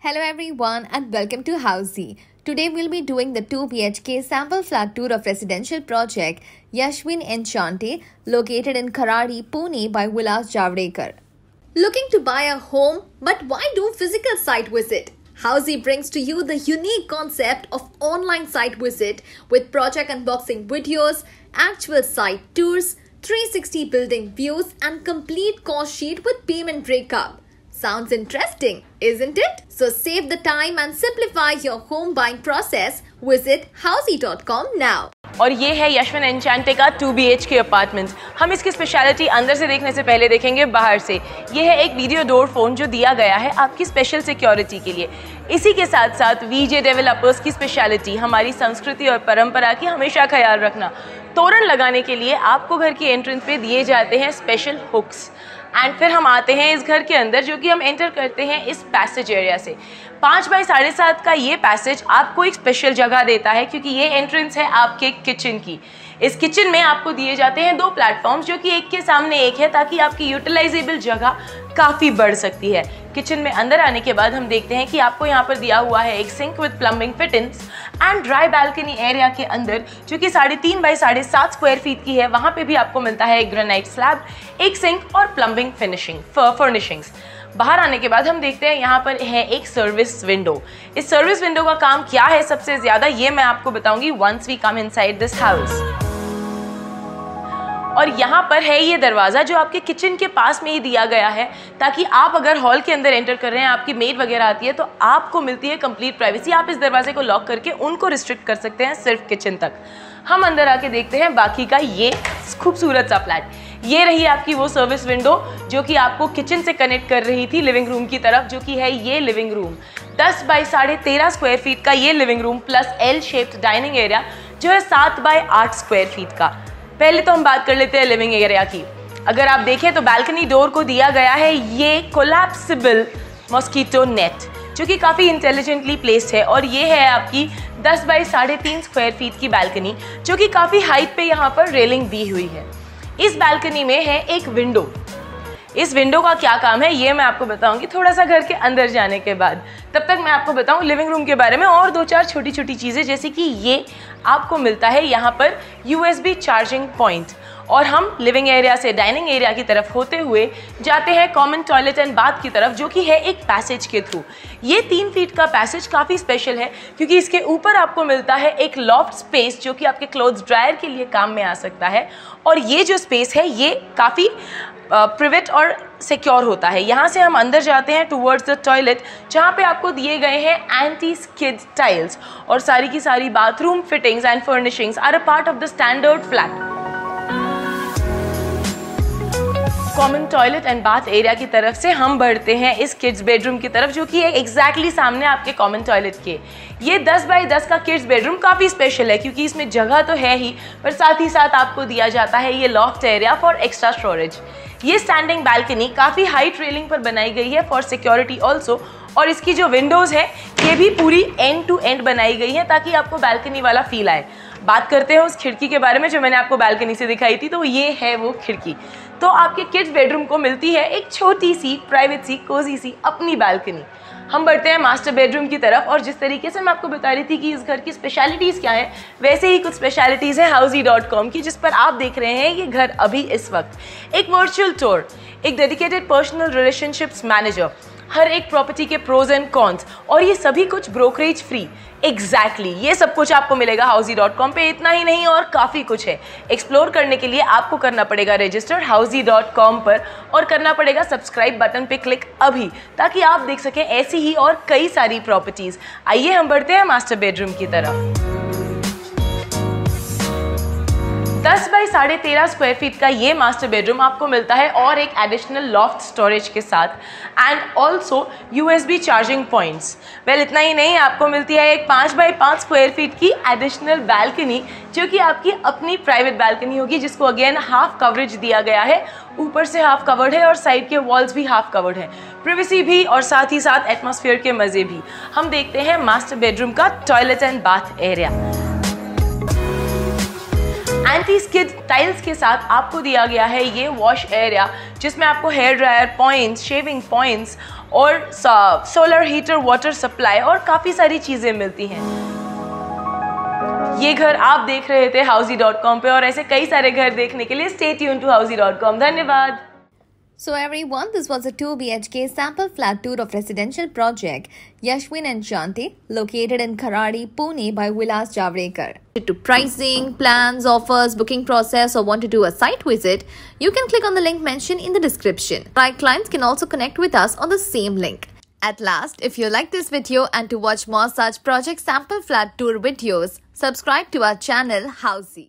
Hello everyone and welcome to Housey. Today we'll be doing the 2 BHK sample flat tour of residential project Yashwin Enchante located in Kharadi, Pune by Vilas Javadekar. Looking to buy a home but why do physical site visit? Housey brings to you the unique concept of online site visit with project unboxing videos, actual site tours, 360 building views and complete cost sheet with payment breakup. Sounds interesting, isn't it? So save the time and simplify your home buying process. Visit housey.com now. और ये है यशविन एन्चांटे का 2 BHK apartments. हम इसकी speciality अंदर से देखने से पहले देखेंगे बाहर से। ये है एक वीडियो डोर फोन जो दिया गया है आपकी स्पेशल सिक्योरिटी के लिए। इसी के साथ साथ वीजे डेवलपर्स की स्पेशलिटी हमारी संस्कृति और परंपरा की हमेशा ख्याल रखना। तोरण लगाने के लिए आपको घर की एंट्रेंस पे दिए जाते हैं स्पेशल हुक्स एंड फिर हम आते हैं इस घर के अंदर जो कि हम एंटर करते हैं इस पैसेज एरिया से। 5 बाई 7.5 का ये पैसेज आपको एक स्पेशल जगह देता है क्योंकि ये एंट्रेंस है आपके किचन की। इस किचन में आपको दिए जाते हैं 2 प्लेटफॉर्म्स जो कि एक के सामने एक है ताकि आपकी यूटिलाइजेबल जगह काफ़ी बढ़ सकती है। किचन में अंदर आने के बाद हम देखते हैं कि आपको यहाँ पर दिया हुआ है एक sync with plumbing fittings and dry balcony area के अंदर जो कि 3.5 बाई 7.5 स्क्वायर फीट की है। वहाँ पे भी आपको मिलता है एक ग्रेनाइट स्लैब, एक सिंक और प्लम्बिंग फर्निशिंग्स। बाहर आने के बाद हम देखते हैं यहाँ पर है एक सर्विस विंडो। इस सर्विस विंडो का काम क्या है सबसे ज़्यादा ये मैं आपको बताऊंगी once we come inside this house. और यहाँ पर है ये दरवाज़ा जो आपके किचन के पास में ही दिया गया है ताकि आप अगर हॉल के अंदर एंटर कर रहे हैं, आपकी मेड वगैरह आती है तो आपको मिलती है कंप्लीट प्राइवेसी। आप इस दरवाजे को लॉक करके उनको रिस्ट्रिक्ट कर सकते हैं सिर्फ किचन तक। हम अंदर आके देखते हैं बाकी का ये खूबसूरत सा फ्लैट। ये रही आपकी वो सर्विस विंडो जो कि आपको किचन से कनेक्ट कर रही थी लिविंग रूम की तरफ, जो कि है ये living room. 10 by 13.5 square feet का ये living room plus L shaped dining area जो है 7 बाई 8 स्क्वायर फीट का। पहले तो हम बात कर लेते हैं लिविंग एरिया की। अगर आप देखें तो बालकनी डोर को दिया गया है ये कोलैप्सिबल मॉस्किटो नेट जो कि काफ़ी इंटेलिजेंटली प्लेस्ड है। और ये है आपकी 10 बाई 3.5 स्क्वायर फीट की बालकनी जो कि काफ़ी हाइट पे यहाँ पर रेलिंग दी हुई है। इस बालकनी में है एक विंडो। इस विंडो का क्या काम है ये मैं आपको बताऊंगी थोड़ा सा घर के अंदर जाने के बाद। तब तक मैं आपको बताऊं लिविंग रूम के बारे में और 2-4 छोटी छोटी चीज़ें, जैसे कि ये आपको मिलता है यहाँ पर USB चार्जिंग पॉइंट। और हम लिविंग एरिया से डाइनिंग एरिया की तरफ होते हुए जाते हैं कॉमन टॉयलेट एंड बाथ की तरफ जो कि है एक पैसेज के थ्रू। ये 3 फीट का पैसेज काफ़ी स्पेशल है क्योंकि इसके ऊपर आपको मिलता है एक लॉफ्ट स्पेस जो कि आपके क्लोथ्स ड्रायर के लिए काम में आ सकता है। और ये जो स्पेस है ये काफ़ी प्रिवेट और सिक्योर होता है। यहाँ से हम अंदर जाते हैं टूवर्ड्स द टॉयलेट जहाँ पे आपको दिए गए हैं एंटी स्किड टाइल्स और सारी की सारी bathroom fittings and furnishings are a part of the standard flat. Common toilet and bath area की तरफ से हम बढ़ते हैं इस किड्स बेडरूम की तरफ जो कि है एग्जैक्टली सामने आपके कॉमन टॉयलेट के। ये 10 बाई 10 का किड्स बेडरूम काफ़ी स्पेशल है क्योंकि इसमें जगह तो है ही पर साथ ही साथ आपको दिया जाता है ये loft area for extra storage. ये स्टैंडिंग बालकनी काफ़ी हाइट रेलिंग पर बनाई गई है फॉर सिक्योरिटी ऑल्सो। और इसकी जो विंडोज़ है ये भी पूरी एंड टू एंड बनाई गई है ताकि आपको बालकनी वाला फील आए। बात करते हैं उस खिड़की के बारे में जो मैंने आपको बालकनी से दिखाई थी, तो ये है वो खिड़की। तो आपके किड्स बेडरूम को मिलती है एक छोटी सी प्राइवेट सी कोजी सी अपनी बालकनी। हम बढ़ते हैं मास्टर बेडरूम की तरफ और जिस तरीके से मैं आपको बता रही थी कि इस घर की स्पेशलिटीज़ क्या हैं, वैसे ही कुछ स्पेशलिटीज़ हैं housey.com की जिस पर आप देख रहे हैं ये घर अभी इस वक्त। एक वर्चुअल टूर, एक डेडिकेटेड पर्सनल रिलेशनशिप्स मैनेजर, हर एक प्रॉपर्टी के प्रोज एंड कॉन्स और ये सभी कुछ ब्रोकरेज फ्री। एग्जैक्टली ये सब कुछ आपको मिलेगा housey.com पे। इतना ही नहीं और काफ़ी कुछ है। एक्सप्लोर करने के लिए आपको करना पड़ेगा रजिस्टर housey.com पर और करना पड़ेगा सब्सक्राइब बटन पे क्लिक अभी ताकि आप देख सकें ऐसी ही और कई सारी प्रॉपर्टीज़। आइए हम बढ़ते हैं मास्टर बेडरूम की तरफ। 10 बाई 13.5 स्क्वायर फीट का ये मास्टर बेडरूम आपको मिलता है और एक एडिशनल लॉफ्ट स्टोरेज के साथ and also USB charging points. Well इतना ही नहीं, आपको मिलती है एक 5 बाई 5 स्क्वायर फीट की एडिशनल बालकनी जो कि आपकी अपनी प्राइवेट बालकनी होगी जिसको अगेन हाफ कवरेज दिया गया है। ऊपर से हाफ कवर्ड है और साइड के वॉल्स भी हाफ कवर्ड है। प्रिवेसी भी और साथ ही साथ एटमॉस्फेयर के मज़े भी। हम देखते हैं मास्टर बेडरूम का toilet and bath area. Anti skid tiles के साथ आपको दिया गया है ये वॉश एरिया जिसमें आपको hair dryer points, shaving points और सोलर हीटर, वाटर सप्लाई और काफ़ी सारी चीज़ें मिलती हैं। ये घर आप देख रहे थे housey.com पे, और ऐसे कई सारे घर देखने के लिए stay tuned to housey.com। धन्यवाद। So everyone, this was a 2 BHK sample flat tour of residential project Yashwin and Shanti, located in Kharadi, Pune by Vilas Javadekar. To pricing, plans, offers, booking process, or want to do a site visit, you can click on the link mentioned in the description. Our clients can also connect with us on the same link. At last, if you like this video and to watch more such project sample flat tour videos, subscribe to our channel Housey.